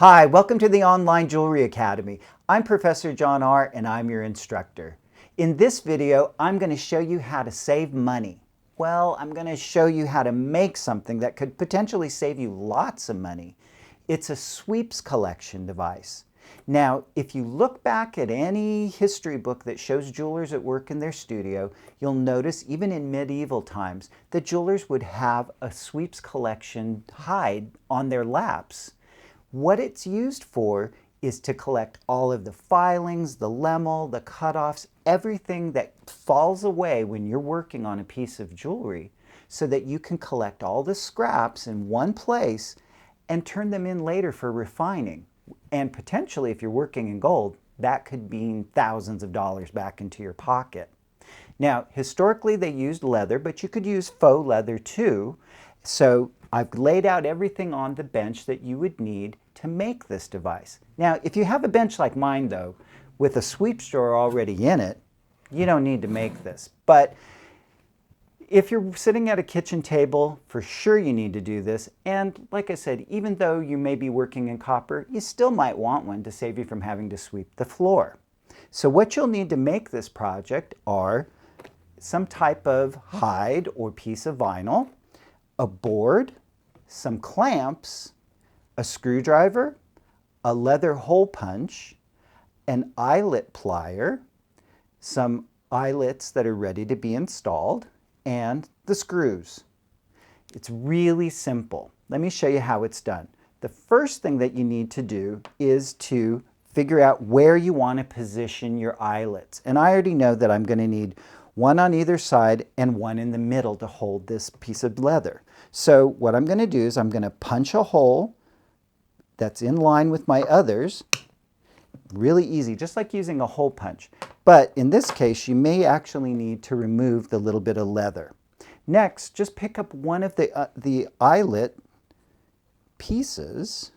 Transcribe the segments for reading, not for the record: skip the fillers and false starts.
Hi, welcome to the Online Jewelry Academy. I'm Professor John Ahr and I'm your instructor. In this video, I'm going to show you how to save money. Well, I'm going to show you how to make something that could potentially save you lots of money. It's a sweeps collection device. Now, if you look back at any history book that shows jewelers at work in their studio, you'll notice even in medieval times that jewelers would have a sweeps collection hide on their laps. What it's used for is to collect all of the filings, the lemel, the cutoffs, everything that falls away when you're working on a piece of jewelry so that you can collect all the scraps in one place and turn them in later for refining. And potentially, if you're working in gold, that could mean thousands of dollars back into your pocket. Now, historically they used leather, but you could use faux leather too. So I've laid out everything on the bench that you would need to make this device. Now, if you have a bench like mine though, with a sweeps drawer already in it, you don't need to make this. But if you're sitting at a kitchen table, for sure you need to do this. And like I said, even though you may be working in copper, you still might want one to save you from having to sweep the floor. So what you'll need to make this project are some type of hide or piece of vinyl, a board, some clamps, a screwdriver, a leather hole punch, an eyelet plier, some eyelets that are ready to be installed, and the screws. It's really simple. Let me show you how it's done. The first thing that you need to do is to figure out where you want to position your eyelets. And I already know that I'm going to need one on either side and one in the middle to hold this piece of leather. So what I'm going to do is I'm going to punch a hole that's in line with my others. Really easy, just like using a hole punch. But in this case, you may actually need to remove the little bit of leather. Next, just pick up one of the eyelet pieces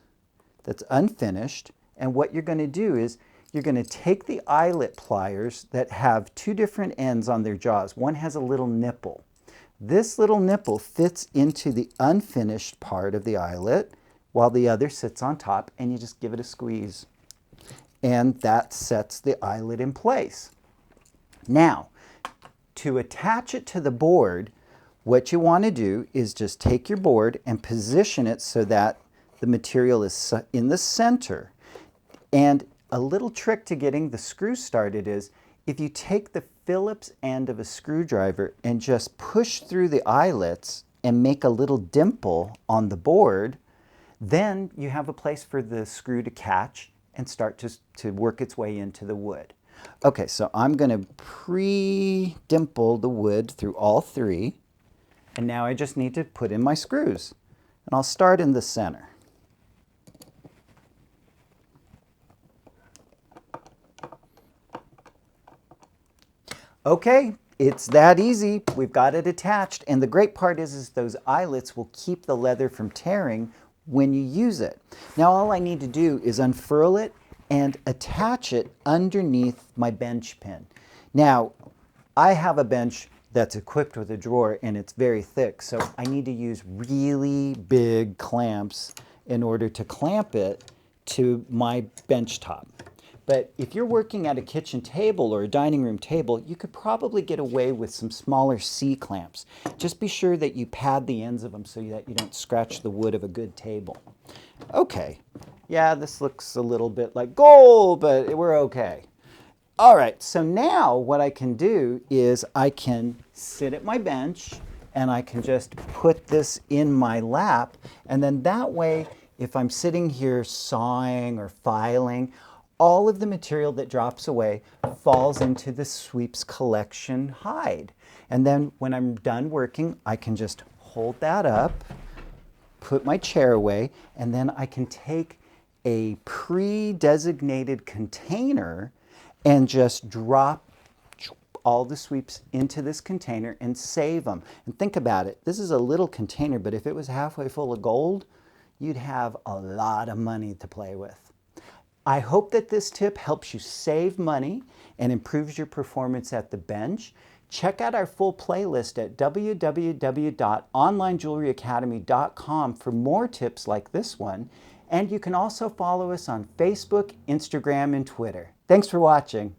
that's unfinished, and what you're going to do is you're going to take the eyelet pliers that have two different ends on their jaws. One has a little nipple. This little nipple fits into the unfinished part of the eyelet while the other sits on top, and you just give it a squeeze. And that sets the eyelet in place. Now, to attach it to the board, what you want to do is just take your board and position it so that the material is in the center. And a little trick to getting the screw started is if you take the Phillips end of a screwdriver and just push through the eyelets and make a little dimple on the board, then you have a place for the screw to catch and start to work its way into the wood. Okay, so I'm going to pre-dimple the wood through all three, and now I just need to put in my screws. And I'll start in the center. Okay, it's that easy. We've got it attached, and the great part is those eyelets will keep the leather from tearing when you use it. Now all I need to do is unfurl it and attach it underneath my bench pin. Now I have a bench that's equipped with a drawer and it's very thick, so I need to use really big clamps in order to clamp it to my bench top. But if you're working at a kitchen table or a dining room table, you could probably get away with some smaller C-clamps. Just be sure that you pad the ends of them so that you don't scratch the wood of a good table. Okay, yeah, this looks a little bit like gold, but we're okay. All right, so now what I can do is I can sit at my bench and I can just put this in my lap, and then that way, if I'm sitting here sawing or filing, all of the material that drops away falls into the sweeps collection hide. And then when I'm done working, I can just hold that up, put my chair away, and then I can take a pre-designated container and just drop all the sweeps into this container and save them. And think about it, this is a little container, but if it was halfway full of gold, you'd have a lot of money to play with. I hope that this tip helps you save money and improves your performance at the bench. Check out our full playlist at www.onlinejewelryacademy.com for more tips like this one, and you can also follow us on Facebook, Instagram, and Twitter. Thanks for watching.